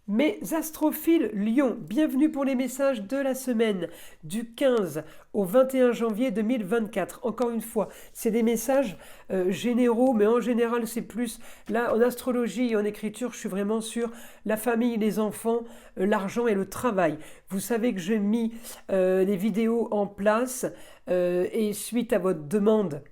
Mes astrophiles Lion, bienvenue pour les messages de la semaine du 15 au 21 janvier 2024. Encore une fois, c'est des messages généraux, mais en général c'est plus, là en astrologie et en écriture, je suis vraiment sur la famille, les enfants, l'argent et le travail. Vous savez que j'ai mis les vidéos en place et suite à votre demande,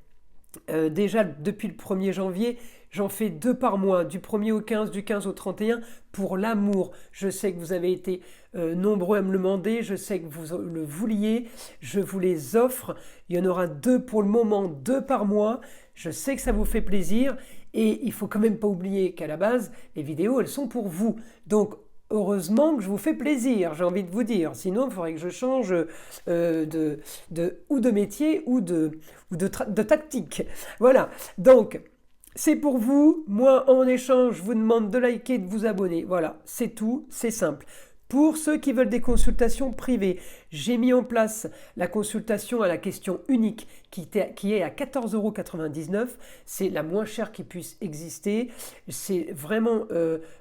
déjà depuis le 1er janvier, j'en fais 2 par mois, du 1er au 15, du 15 au 31, pour l'amour. Je sais que vous avez été nombreux à me le demander, je sais que vous le vouliez, je vous les offre. Il y en aura 2 pour le moment, 2 par mois. Je sais que ça vous fait plaisir et il faut quand même pas oublier qu'à la base, les vidéos, elles sont pour vous. Donc, heureusement que je vous fais plaisir, j'ai envie de vous dire. Sinon, il faudrait que je change ou de métier ou de tactique. Voilà. Donc, c'est pour vous. Moi, en échange, je vous demande de liker, de vous abonner. Voilà, c'est tout, c'est simple. Pour ceux qui veulent des consultations privées, j'ai mis en place la consultation à la question unique qui est à 14,99 €. C'est la moins chère qui puisse exister. C'est vraiment,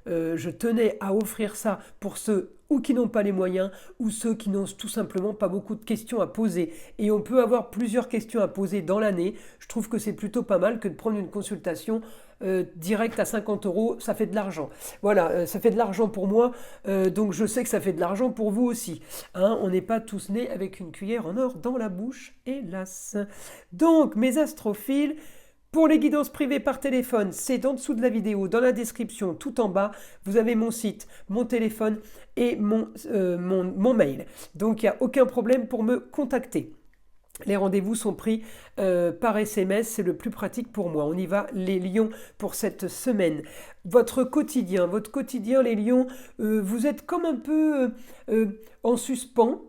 je tenais à offrir ça pour ceux ou qui n'ont pas les moyens, ou ceux qui n'ont tout simplement pas beaucoup de questions à poser. Et on peut avoir plusieurs questions à poser dans l'année. Je trouve que c'est plutôt pas mal que de prendre une consultation direct à 50 €, ça fait de l'argent. Voilà, ça fait de l'argent pour moi, donc je sais que ça fait de l'argent pour vous aussi. Hein, on n'est pas tous nés avec une cuillère en or dans la bouche, hélas. Donc, mes astrophiles, pour les guidances privées par téléphone, c'est en dessous de la vidéo, dans la description, tout en bas, vous avez mon site, mon téléphone et mon mail. Donc, il n'y a aucun problème pour me contacter. Les rendez-vous sont pris par SMS, c'est le plus pratique pour moi. On y va, les lions, pour cette semaine. Votre quotidien, les lions, vous êtes comme un peu en suspens,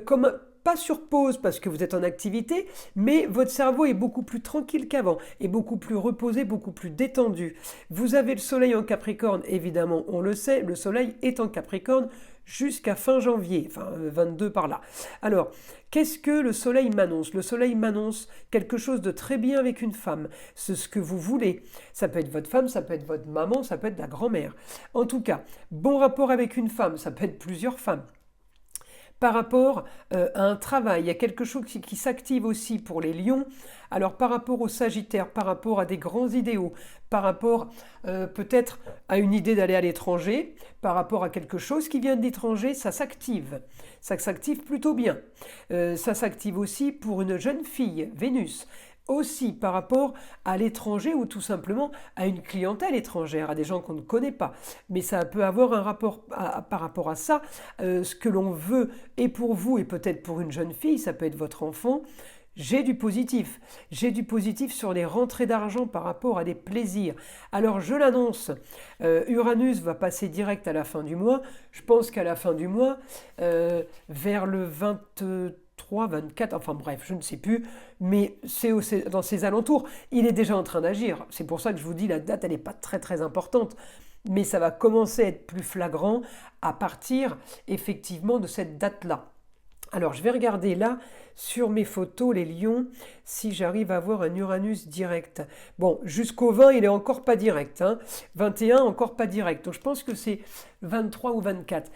comme pas sur pause parce que vous êtes en activité, mais votre cerveau est beaucoup plus tranquille qu'avant, est beaucoup plus reposé, beaucoup plus détendu. Vous avez le soleil en Capricorne, évidemment, on le sait, le soleil est en Capricorne jusqu'à fin janvier, enfin 22 par là. Alors, qu'est-ce que le soleil m'annonce? Le soleil m'annonce quelque chose de très bien avec une femme. C'est ce que vous voulez. Ça peut être votre femme, ça peut être votre maman, ça peut être la grand-mère. En tout cas, bon rapport avec une femme, ça peut être plusieurs femmes. Par rapport à un travail, il y a quelque chose qui s'active aussi pour les lions. Alors par rapport au Sagittaire, par rapport à des grands idéaux, par rapport peut-être à une idée d'aller à l'étranger, par rapport à quelque chose qui vient de l'étranger, ça s'active. Ça s'active plutôt bien. Ça s'active aussi pour une jeune fille, Vénus. Aussi par rapport à l'étranger ou tout simplement à une clientèle étrangère, à des gens qu'on ne connaît pas. Mais ça peut avoir un rapport par rapport à ça, ce que l'on veut, et pour vous, et peut-être pour une jeune fille, ça peut être votre enfant. J'ai du positif. J'ai du positif sur les rentrées d'argent par rapport à des plaisirs. Alors je l'annonce, Uranus va passer direct à la fin du mois. Je pense qu'à la fin du mois, vers le 23, 24, enfin bref, je ne sais plus, mais c'est dans ces alentours. Il est déjà en train d'agir. C'est pour ça que je vous dis, la date, elle n'est pas très très importante. Mais ça va commencer à être plus flagrant à partir effectivement de cette date-là. Alors, je vais regarder là, sur mes photos, les lions, si j'arrive à voir un Uranus direct. Bon, jusqu'au 20, il est encore pas direct. 21, encore pas direct. Donc, je pense que c'est 23 ou 24.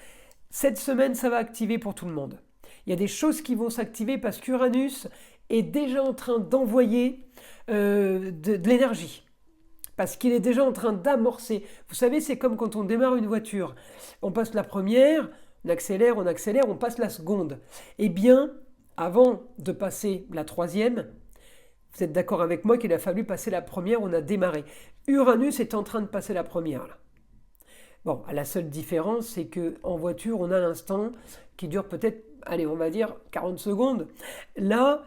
Cette semaine, ça va activer pour tout le monde. Il y a des choses qui vont s'activer parce qu'Uranus est déjà en train d'envoyer de l'énergie. Parce qu'il est déjà en train d'amorcer. Vous savez, c'est comme quand on démarre une voiture. On passe la première, on accélère, on passe la seconde. Eh bien, avant de passer la troisième, vous êtes d'accord avec moi qu'il a fallu passer la première, on a démarré. Uranus est en train de passer la première là. Bon, la seule différence, c'est qu'en voiture, on a l'instant qui dure peut-être, allez, on va dire 40 secondes. Là,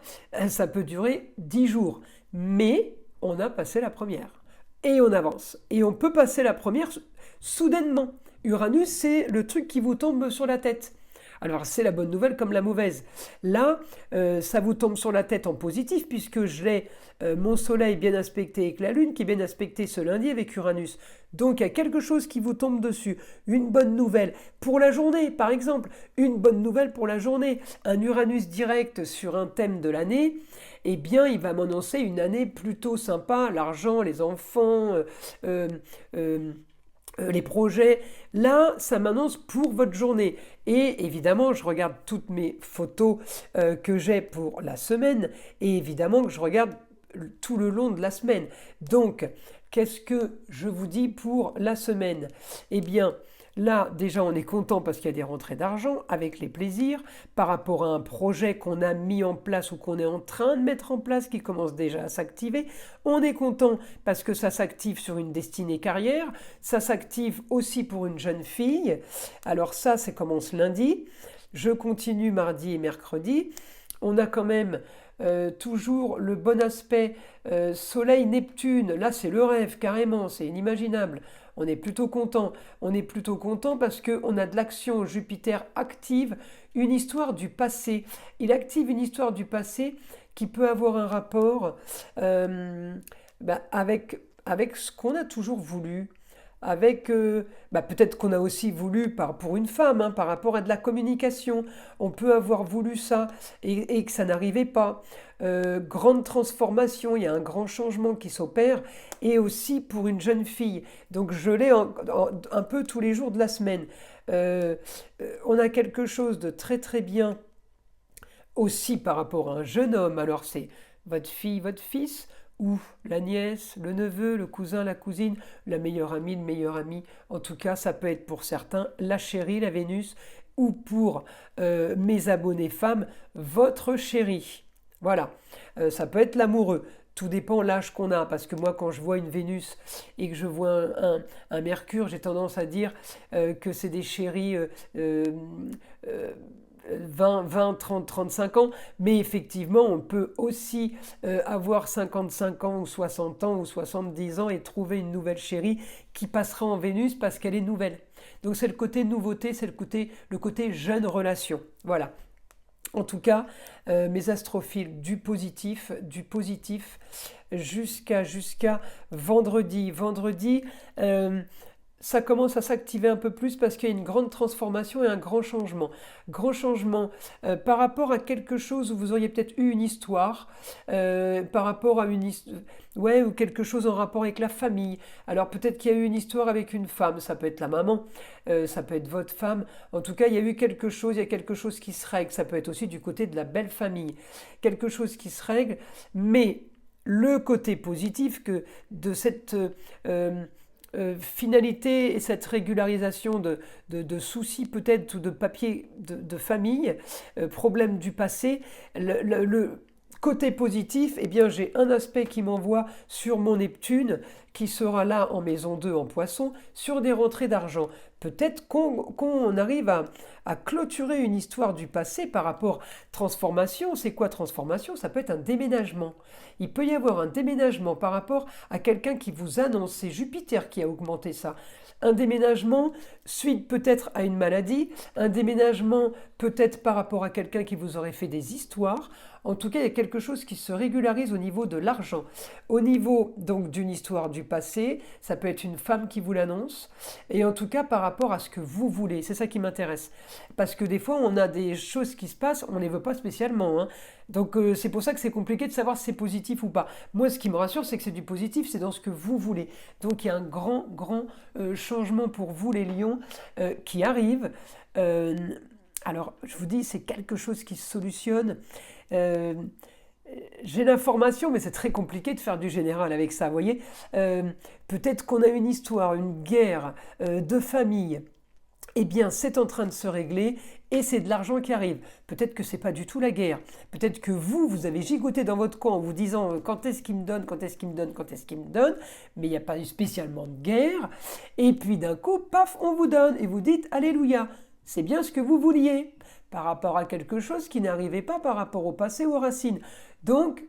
ça peut durer 10 jours. Mais on a passé la première. Et on avance. Et on peut passer la première soudainement. Uranus, c'est le truc qui vous tombe sur la tête. Alors c'est la bonne nouvelle comme la mauvaise. Là, ça vous tombe sur la tête en positif puisque j'ai mon soleil bien aspecté avec la lune qui est bien aspecté ce lundi avec Uranus. Donc il y a quelque chose qui vous tombe dessus. Une bonne nouvelle pour la journée par exemple. Une bonne nouvelle pour la journée. Un Uranus direct sur un thème de l'année. Eh bien, il va m'annoncer une année plutôt sympa. L'argent, les enfants... les projets, là, ça m'annonce pour votre journée. Et évidemment, je regarde toutes mes photos que j'ai pour la semaine, et évidemment que je regarde tout le long de la semaine. Donc, qu'est-ce que je vous dis pour la semaine? Eh bien, là, déjà, on est content parce qu'il y a des rentrées d'argent avec les plaisirs par rapport à un projet qu'on a mis en place ou qu'on est en train de mettre en place qui commence déjà à s'activer. On est content parce que ça s'active sur une destinée carrière. Ça s'active aussi pour une jeune fille. Alors ça commence lundi. Je continue mardi et mercredi. On a quand même toujours le bon aspect Soleil-Neptune. Là, c'est le rêve, carrément, c'est inimaginable. On est plutôt content. On est plutôt content parce qu'on a de l'action. Jupiter active une histoire du passé. Il active une histoire du passé qui peut avoir un rapport avec ce qu'on a toujours voulu, avec peut-être qu'on a aussi voulu pour une femme, hein, par rapport à de la communication. On peut avoir voulu ça et que ça n'arrivait pas. Grande transformation, il y a un grand changement qui s'opère et aussi pour une jeune fille. Donc je l'ai un peu tous les jours de la semaine. On a quelque chose de très très bien aussi par rapport à un jeune homme. Alors c'est votre fille, votre fils, ou la nièce, le neveu, le cousin, la cousine, la meilleure amie, le meilleur ami. En tout cas, ça peut être pour certains la chérie, la Vénus, ou pour mes abonnés femmes, votre chérie. Voilà. Ça peut être l'amoureux. Tout dépend l'âge qu'on a, parce que moi, quand je vois une Vénus et que je vois un Mercure, j'ai tendance à dire que c'est des chéris euh, 20, 30, 35 ans, mais effectivement, on peut aussi avoir 55 ans ou 60 ans ou 70 ans et trouver une nouvelle chérie qui passera en Vénus parce qu'elle est nouvelle. Donc c'est le côté nouveauté, c'est le côté jeune relation. Voilà. En tout cas, mes astrophiles, du positif jusqu'à vendredi. Vendredi, ça commence à s'activer un peu plus parce qu'il y a une grande transformation et un grand changement. Grand changement par rapport à quelque chose où vous auriez peut-être eu une histoire, par rapport à ouais, ou quelque chose en rapport avec la famille. Alors peut-être qu'il y a eu une histoire avec une femme, ça peut être la maman, ça peut être votre femme. En tout cas, il y a eu quelque chose, il y a quelque chose qui se règle. Ça peut être aussi du côté de la belle famille. Quelque chose qui se règle, mais le côté positif que de cette finalité et cette régularisation de soucis peut-être ou de papiers de famille, problème du passé, le côté positif, eh bien j'ai un aspect qui m'envoie sur mon Neptune qui sera là en maison 2 en poisson sur des rentrées d'argent. Peut-être qu'on arrive à clôturer une histoire du passé par rapport transformation. C'est quoi transformation? Ça peut être un déménagement. Il peut y avoir un déménagement par rapport à quelqu'un qui vous annonce. C'est Jupiter qui a augmenté ça. Un déménagement suite peut-être à une maladie, un déménagement peut-être par rapport à quelqu'un qui vous aurait fait des histoires. En tout cas, il y a quelque chose qui se régularise au niveau de l'argent. Au niveau donc d'une histoire du passé, ça peut être une femme qui vous l'annonce, et en tout cas par rapport à ce que vous voulez. C'est ça qui m'intéresse. Parce que des fois, on a des choses qui se passent, on ne les veut pas spécialement, hein. Donc c'est pour ça que c'est compliqué de savoir si c'est positif ou pas. Moi, ce qui me rassure, c'est que c'est du positif, c'est dans ce que vous voulez. Donc il y a un grand changement pour vous, les lions, qui arrive. Euh, alors, je vous dis, c'est quelque chose qui se solutionne. Euh, j'ai l'information, mais c'est très compliqué de faire du général avec ça, vous voyez. Peut-être qu'on a une histoire, une guerre de famille. Eh bien, c'est en train de se régler et c'est de l'argent qui arrive. Peut-être que c'est pas du tout la guerre. Peut-être que vous avez gigoté dans votre coin en vous disant quand est-ce qu'il me donne, quand est-ce qu'il me donne, quand est-ce qu'il me donne, mais il n'y a pas eu spécialement de guerre. Et puis d'un coup, paf, on vous donne et vous dites Alléluia. C'est bien ce que vous vouliez par rapport à quelque chose qui n'arrivait pas par rapport au passé ou aux racines. Donc,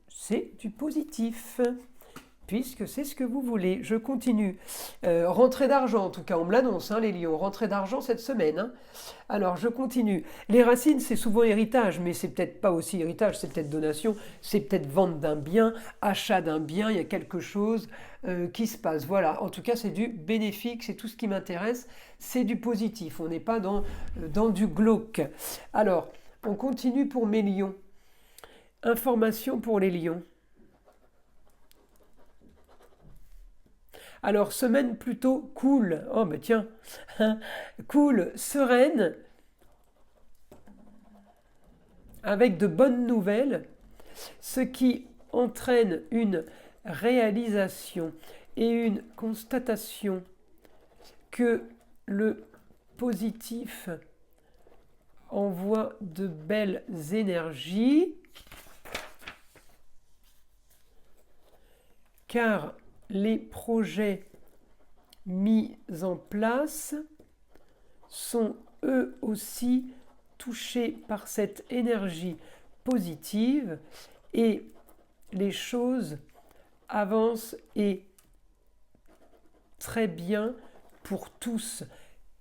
c'est du positif, puisque c'est ce que vous voulez. Je continue. Rentrée d'argent, en tout cas, on me l'annonce, hein, les lions. Rentrée d'argent cette semaine, hein. Alors, je continue. Les racines, c'est souvent héritage, mais c'est peut-être pas aussi héritage, c'est peut-être donation, c'est peut-être vente d'un bien, achat d'un bien, il y a quelque chose qui se passe. Voilà, en tout cas, c'est du bénéfique, c'est tout ce qui m'intéresse, c'est du positif. On n'est pas dans du glauque. Alors, on continue pour mes lions. Information pour les lions. Alors, semaine plutôt cool. Oh, mais tiens, cool, sereine, avec de bonnes nouvelles, ce qui entraîne une réalisation et une constatation que le positif envoie de belles énergies, car les projets mis en place sont eux aussi touchés par cette énergie positive et les choses avancent et très bien pour tous.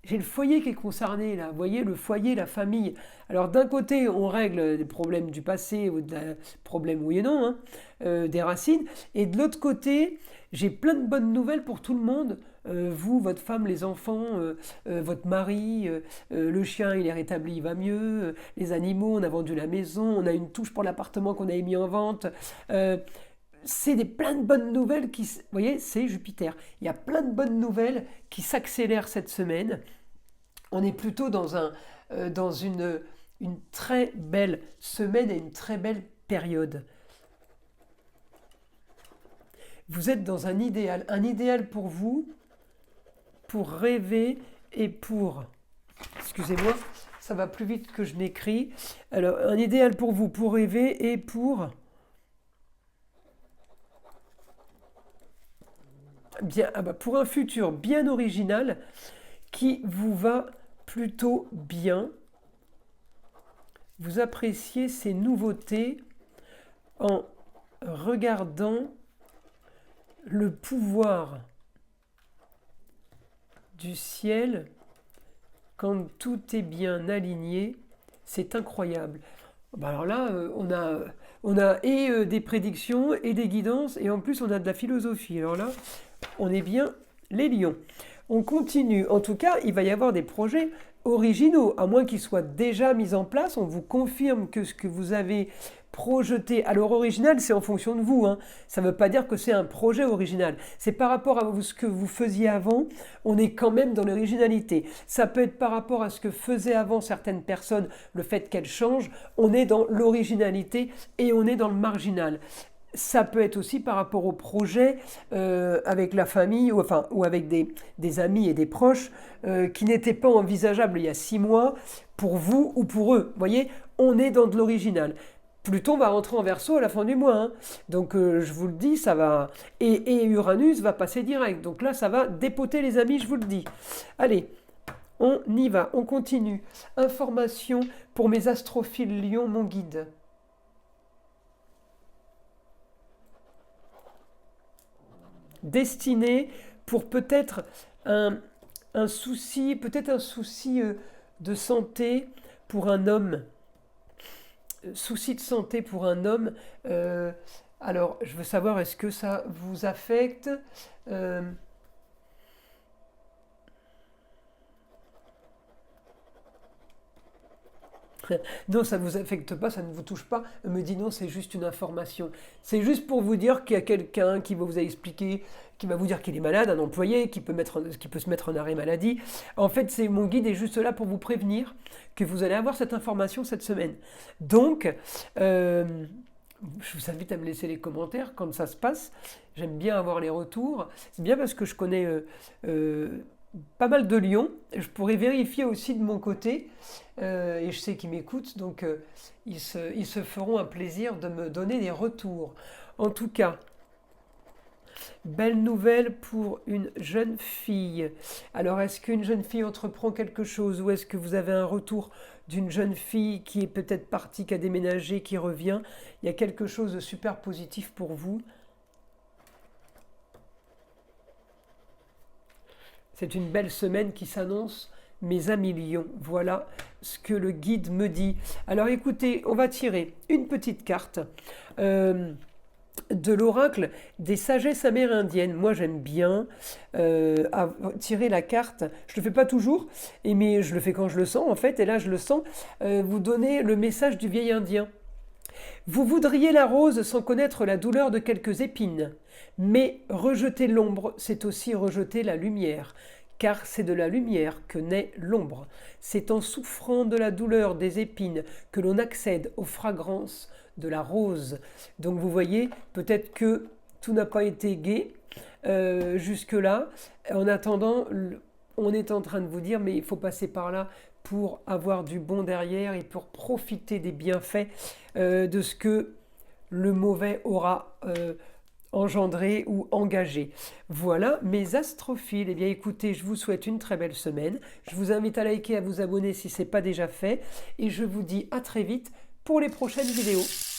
J'ai le foyer qui est concerné là, vous voyez, le foyer, la famille. Alors d'un côté, on règle des problèmes du passé, ou des problèmes oui et non, des racines, et de l'autre côté, j'ai plein de bonnes nouvelles pour tout le monde. Vous, votre femme, les enfants, votre mari, le chien, il est rétabli, il va mieux, les animaux, on a vendu la maison, on a une touche pour l'appartement qu'on avait mis en vente. C'est plein de bonnes nouvelles qui, vous voyez, c'est Jupiter. Il y a plein de bonnes nouvelles qui s'accélèrent cette semaine. On est plutôt dans une très belle semaine et une très belle période. Vous êtes dans un idéal pour vous, pour rêver et pour... Excusez-moi, ça va plus vite que je n'écris. Alors, un idéal pour vous, pour rêver et pour... Bien, pour un futur bien original qui vous va plutôt bien. Vous appréciez ces nouveautés en regardant le pouvoir du ciel quand tout est bien aligné. C'est incroyable. Alors là, on a et des prédictions et des guidances et en plus on a de la philosophie. Alors là, on est bien les lions. On continue. En tout cas, il va y avoir des projets originaux, à moins qu'ils soient déjà mis en place. On vous confirme que ce que vous avez projeté, alors original, c'est en fonction de vous. Ça ne veut pas dire que c'est un projet original. C'est par rapport à ce que vous faisiez avant, on est quand même dans l'originalité. Ça peut être par rapport à ce que faisaient avant certaines personnes, le fait qu'elles changent, on est dans l'originalité et on est dans le marginal. Ça peut être aussi par rapport au projet avec la famille ou avec des amis et des proches qui n'étaient pas envisageables il y a 6 mois pour vous ou pour eux. Vous voyez, on est dans de l'original. Pluton va rentrer en Verseau à la fin du mois. Donc je vous le dis, ça va... Et Uranus va passer direct. Donc là, ça va dépoter les amis, je vous le dis. Allez, on y va, on continue. Information pour mes astrophiles Lion, mon guide. Destiné pour peut-être un souci, de santé pour un homme. Souci de santé pour un homme. Alors, je veux savoir, est-ce que ça vous affecte Non, ça ne vous affecte pas, ça ne vous touche pas. Elle me dit non, c'est juste une information. C'est juste pour vous dire qu'il y a quelqu'un qui va vous expliquer, qui va vous dire qu'il est malade, un employé qui peut se mettre en arrêt maladie. En fait, mon guide est juste là pour vous prévenir que vous allez avoir cette information cette semaine. Donc, je vous invite à me laisser les commentaires quand ça se passe. J'aime bien avoir les retours. C'est bien parce que je connais pas mal de lions. Je pourrais vérifier aussi de mon côté. Et je sais qu'ils m'écoutent. Donc, ils se feront un plaisir de me donner des retours. En tout cas, belle nouvelle pour une jeune fille. Alors, est-ce qu'une jeune fille entreprend quelque chose ou est-ce que vous avez un retour d'une jeune fille qui est peut-être partie, qui a déménagé, qui revient? Il y a quelque chose de super positif pour vous. C'est une belle semaine qui s'annonce, mes amis lions. Voilà ce que le guide me dit. Alors écoutez, on va tirer une petite carte de l'oracle des sagesses amérindiennes. Moi j'aime bien tirer la carte. Je ne le fais pas toujours, mais je le fais quand je le sens en fait. Et là je le sens. Vous donnez le message du vieil indien. Vous voudriez la rose sans connaître la douleur de quelques épines. Mais rejeter l'ombre, c'est aussi rejeter la lumière, car c'est de la lumière que naît l'ombre. C'est en souffrant de la douleur des épines que l'on accède aux fragrances de la rose. Donc vous voyez, peut-être que tout n'a pas été gai jusque-là. En attendant, on est en train de vous dire, mais il faut passer par là pour avoir du bon derrière et pour profiter des bienfaits de ce que le mauvais aura engendré ou engagé. Voilà mes astrophiles. Eh bien écoutez, je vous souhaite une très belle semaine. Je vous invite à liker, à vous abonner si ce n'est pas déjà fait. Et je vous dis à très vite pour les prochaines vidéos.